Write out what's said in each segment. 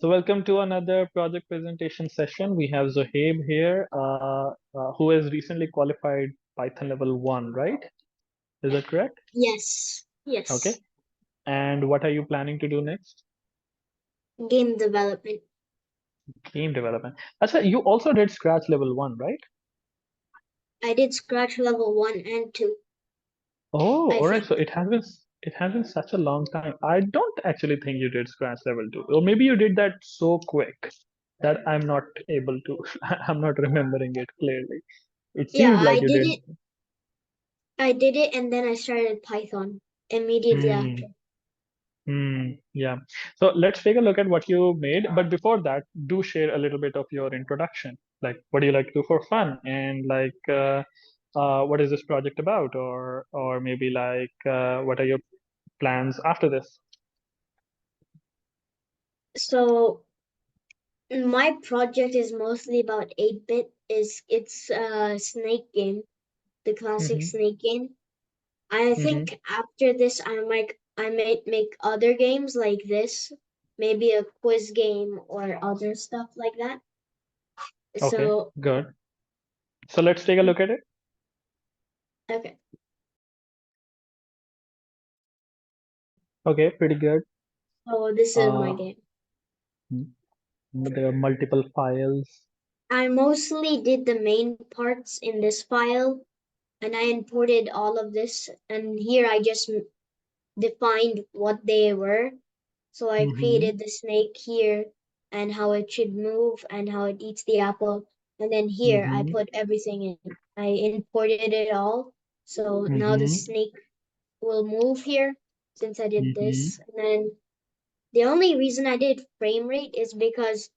So welcome to another project presentation session. We have Zohaib here, who has recently qualified Python level 1, right? Is that correct? Yes, Okay. yes. And what are you planning to do next? Game development. Game development. Achha, you also did Scratch level 1, right? I did Scratch level 1 and 2, Oh, I all right. think. So it has been such a long time. I don't actually think you did Scratch level 2. Or maybe you did that so quick that I'm not able to, I'm not remembering it clearly. It Yeah, seems like you did. I did it and then I started Python immediately Hmm. after. Yeah. So let's take a look at what you made. But before that, do share a little bit of your introduction. Like, what do you like to do for fun? And what is this project about? Or maybe what are your plans after this? So my project is mostly about 8-bit. It's a snake game, the classic Mm-hmm. snake game. I Mm-hmm. think after this I might make other games like this, maybe a quiz game or other stuff like that. Okay, So good. So let's take a look at it. okay. Okay, pretty good. So this is my Uh, game. there are multiple files. I mostly did the main parts in this file and I imported all of this and here I just defined what they were. So I Mm-hmm. created the snake here and how it should move and how it eats the apple. And then here I Mm-hmm. put everything in. I imported it all. So now the Mm-hmm. snake will move here since I did Mm-hmm. this. And then the only reason I did frame rate is because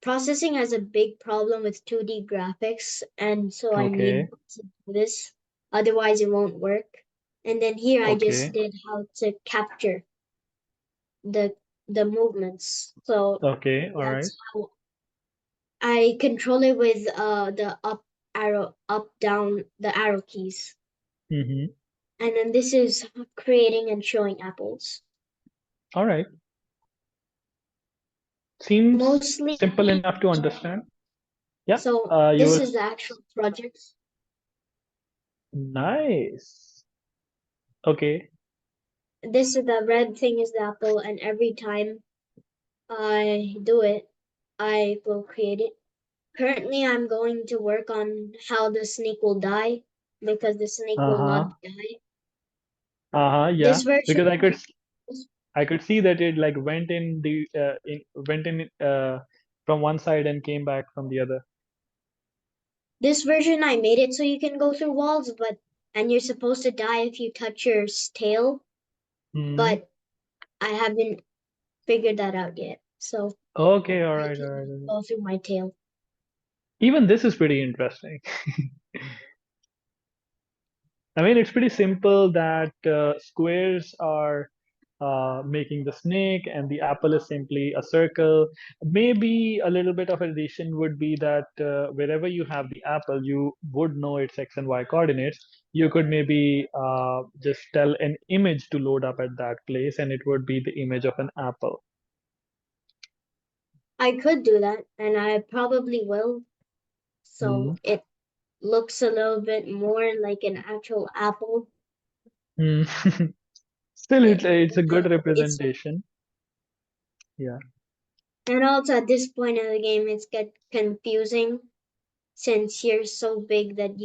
processing has a big problem with 2D graphics, and so I need Okay. to do this. Otherwise, it won't work. And then here I just Okay. did how to capture the the movements. So Okay. All right. that's how I control it with the up, down, the arrow keys. Mm-hmm. And then this is creating and showing apples. All right. Seems Mostly, simple enough to understand. Yeah. so You this were is the actual project. nice. Okay. This is the red thing is the apple, and every time I do it, I will create it. Currently, I'm going to work on how the snake will die because the snake will not Uh-huh. die. Uh-huh. Yeah. This version, Because I could see that it like went in from one side and came back from the other. this version, I made it so you can go through walls, but and you're supposed to die if you touch your tail, Hmm. but I haven't figured that out yet. So Okay. All I right. All right. can All right. go through my tail. Even this is pretty interesting. I mean, it's pretty simple that squares are making the snake and the apple is simply a circle. Maybe a little bit of addition would be that wherever you have the apple, you would know its x and y coordinates. You could maybe just tell an image to load up at that place and it would be the image of an apple. I could do that, and I probably will. Hmm. So it looks a little bit more like an actual apple. Hmm. Still, It, it's a good it's representation. Yeah. and also at this point in the game, it's get confusing since you're so big that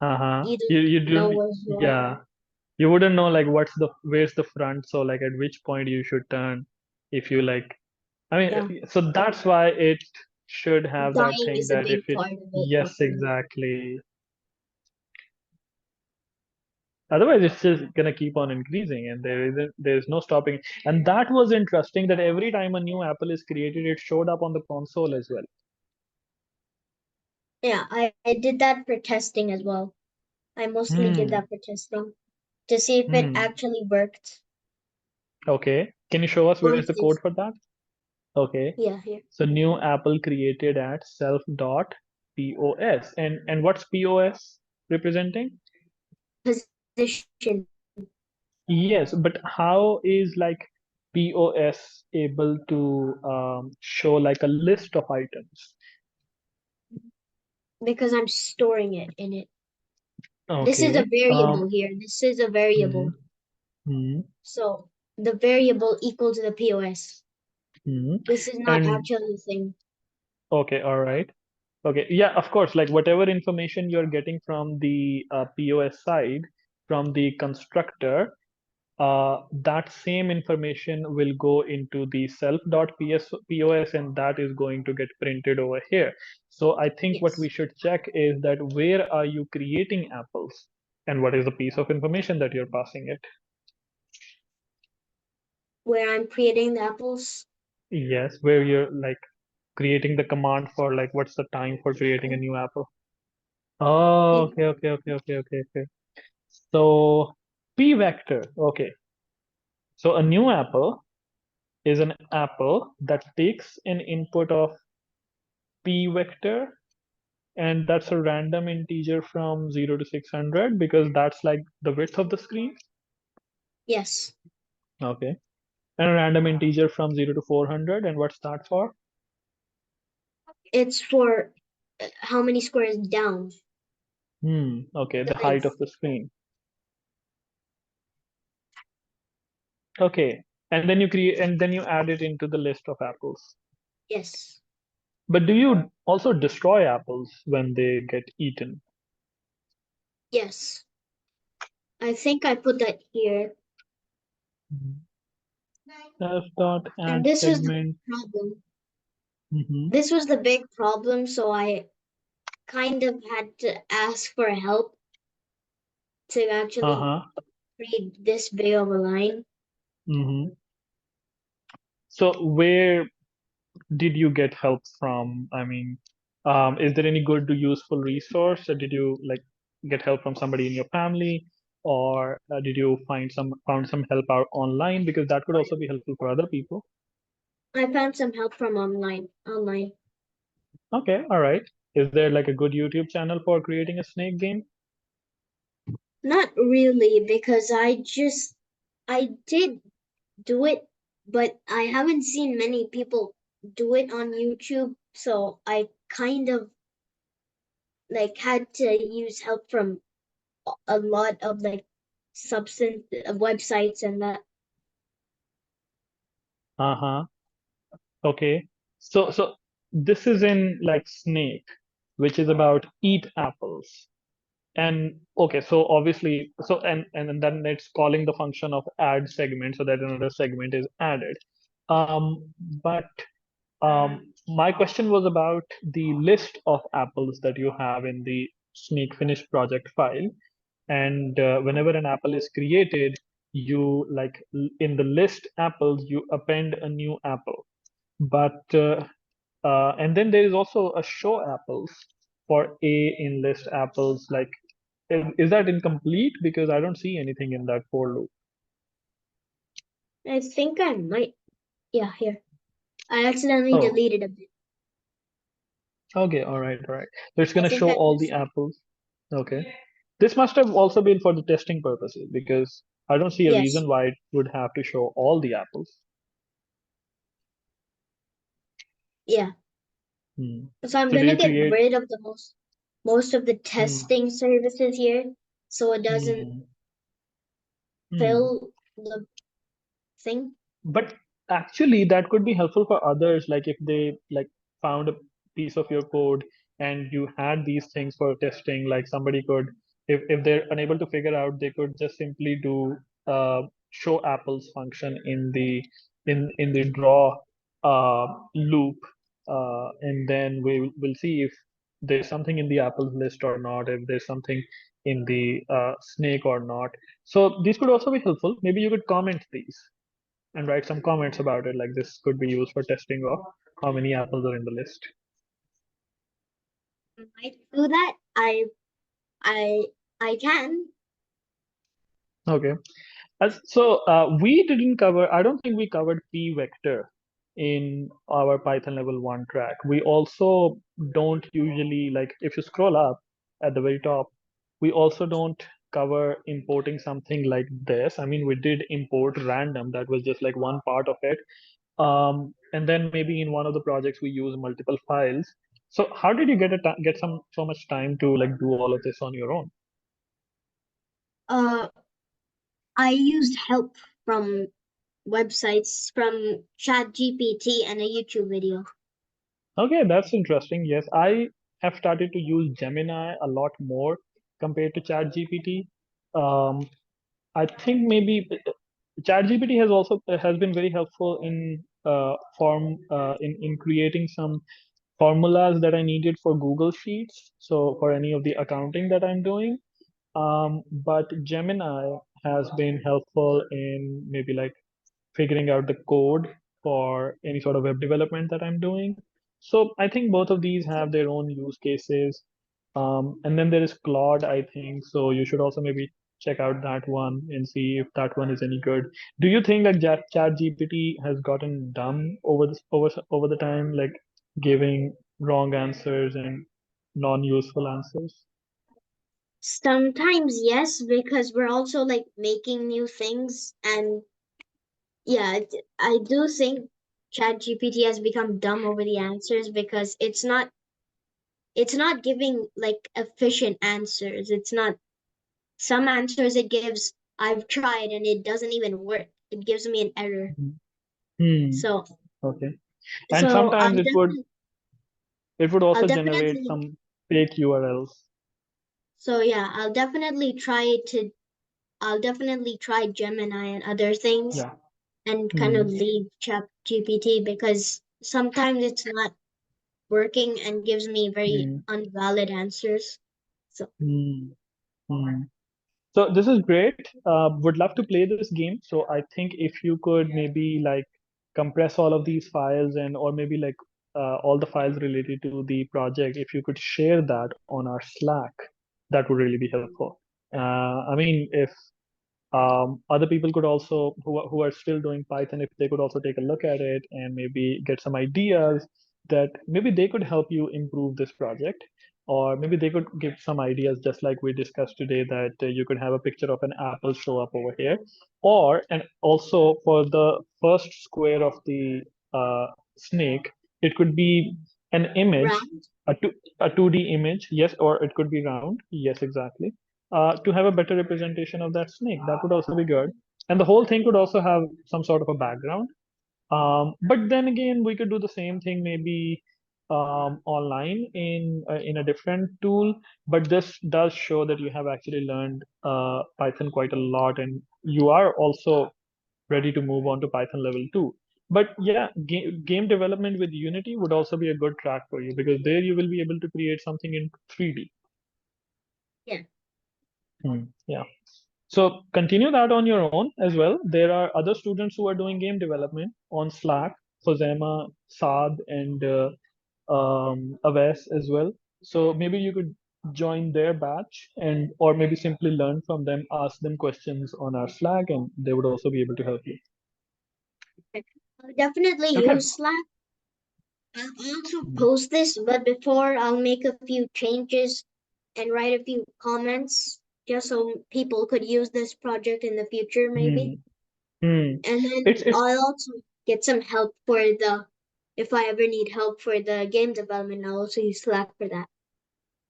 Uh-huh. you You don't know don't, where you are. yeah. You wouldn't know like where's the front, so like at which point you should turn if you like. I Yeah, mean, so that's why it should have that dying thing is a that if big it, part of it. I yes, think. exactly. Otherwise, it's just gonna keep on increasing, and there's no stopping. And that was interesting that every time a new Apple is created, it showed up on the console as well. Yeah, I did that for testing as well. I mostly did Hmm. that for testing to see if it Hmm. actually worked. Okay. Can you show us where Or is if the code this, for that? Okay. yeah, here So new Apple created at self.pos. And what's POS representing? position. Yes, but how is like POS able to show like a list of items? Because I'm storing it in it. This is a Okay. variable here. This is a Hmm, variable. hmm, So the variable equals the POS. hmm. This is not And actually a thing. okay, all right. Okay, yeah, of course, like whatever information you're getting from the POS side, from the constructor, that same information will go into the self.pos and that is going to get printed over here. So I think what we Yes. should check is that where are you creating apples and what is the piece of information that you're passing it? Where I'm creating the apples. Yes, where you're like creating the command for like what's the time for creating a new apple. Oh, Yeah. okay. So p vector. Okay. So a new apple is an apple that takes an input of p vector, and that's a random integer from 0 to 600 because that's like the width of the screen. Yes. Okay. And a random integer from 0 to 400, and what's that for? It's for how many squares down. Okay, The the height of length. the screen. Okay. And then you create and then you add it into the list of apples. Yes. But do you also destroy apples when they get eaten? Yes. I think I put that here. F dot And add this was the segment. problem. Mm-hmm. This was the big problem, so I kind of had to ask for help to actually Uh-huh. read this big of a line. Mm-hmm. So where did you get help from? I mean, is there any good to useful resource? Or did you like get help from somebody in your family, or did you found some help out online? Because that could also be helpful for other people. I found some help from online. Okay, all right. Is there like a good YouTube channel for creating a snake game? Not really, because I did do it, but I haven't seen many people do it on YouTube, so I kind of like had to use help from a lot of like substance websites and that. Uh-huh. Okay. So this is in like Snake, which is about eat apples. And okay, so obviously, and then it's calling the function of add segment so that another segment is added. But my question was about the list of apples that you have in the Sneak Finish project file. And whenever an apple is created, you like in the list apples, you append a new apple. But and then there is also a show apples for A in list apples. Like, is that incomplete? Because I don't see anything in that for loop. I think I might, yeah, here. I accidentally Oh, deleted a bit. okay, all right. So it's I gonna think show I all the missed. apples. Okay. This must have also been for the testing purposes because I don't see a Yes, reason why it would have to show all the apples. yeah. Hmm. So I'm So do gonna you get create? rid of the most of the Hmm. testing services here, so it doesn't Hmm. Hmm. fill the thing. But actually, that could be helpful for others. Like if they like found a piece of your code and you had these things for testing, like somebody could, if they're unable to figure out, they could just simply do show apples function in the draw loop, and then we will see if there's something in the apples list or not, if there's something in the snake or not. So these could also be helpful. Maybe you could comment these and write some comments about it. Like this could be used for testing of how many apples are in the list. I might do that. I I can. Okay. So we didn't cover, I don't think we covered p vector in our Python level 1 track. We also don't usually, like if you scroll up at the very top, we also don't cover importing something like this. I mean, we did import random, that was just like one part of it. And then maybe in one of the projects we use multiple files. So how did you get so much time to like do all of this on your own? Uh, I used help from websites, from ChatGPT and a YouTube video. Okay, that's interesting. Yes, I have started to use Gemini a lot more compared to ChatGPT. Um, I think maybe ChatGPT has been very helpful in in creating some formulas that I needed for Google Sheets. So for any of the accounting that I'm doing, but Gemini has been helpful in maybe like figuring out the code for any sort of web development that I'm doing. So I think both of these have their own use cases. And then there is Claude, I think. So you should also maybe check out that one and see if that one is any good. Do you think that ChatGPT has gotten dumb over the time, like giving wrong answers and non-useful answers? Sometimes yes, because we're also like making new things, and yeah, I do think ChatGPT has become dumb over the answers because it's not giving like efficient answers. It's not some answers it gives I've tried and it doesn't even work. It gives me an error. Hmm. So Okay. And so sometimes it would I'll also generate definitely some fake URLs. so yeah, I'll definitely try Gemini and other things Yeah. and kind Hmm. of leave ChatGPT because sometimes it's not working and gives me very Hmm. unvalid answers. So Hmm. Hmm. So this is great. Would love to play this game. So I think if you could maybe like compress all of these files and or maybe like all the files related to the project, if you could share that on our Slack, that would really be helpful. I mean, if other people could also who are still doing Python, if they could also take a look at it and maybe get some ideas that maybe they could help you improve this project, or maybe they could give some ideas just like we discussed today, that you could have a picture of an apple show up over here, or and also for the first square of the snake, it could be an image, round. a, two, a 2D image, yes, or it could be round, yes, exactly, to have a better representation of that snake. That would also be good. And the whole thing could also have some sort of a background. But then again, we could do the same thing maybe online in a different tool. But this does show that you have actually learned Python quite a lot, and you are also ready to move on to Python level 2. But yeah, game development with Unity would also be a good track for you, because there you will be able to create something in 3D. Yeah. Yeah. So continue that on your own as well. There are other students who are doing game development on Slack, Josema, Saad, and Aves as well. So maybe you could join their batch, and or maybe simply learn from them, ask them questions on our Slack, and they would also be able to help you. I'll definitely Okay. use Slack. I'll also post this, but before I'll make a few changes and write a few comments just so people could use this project in the future, maybe. Hmm. Hmm. And It's then it's I'll also get some help for if I ever need help for the game development, I'll also use Slack for that.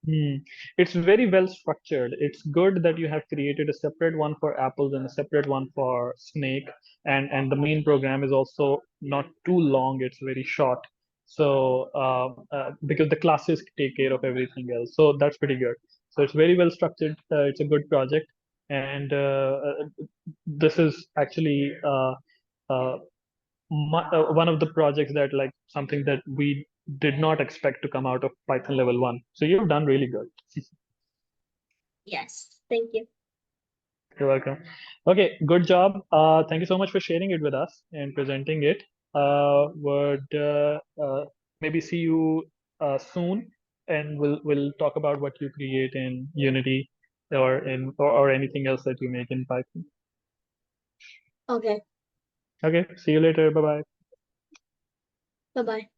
Hmm. It's very well structured. It's good that you have created a separate one for apples and a separate one for snake, and the main program is also not too long. It's very short. So because the classes take care of everything else, so that's pretty good. So it's very well structured. It's a good project, and this is actually uh, one of the projects that like something that we did not expect to come out of Python level 1. So you've done really good. Yes, thank you. You're welcome. Okay, good job. Thank you so much for sharing it with us and presenting it. Would maybe see you soon, and we'll talk about what you create in Unity or anything else that you make in Python. Okay, Okay, see you later. Bye bye. bye bye.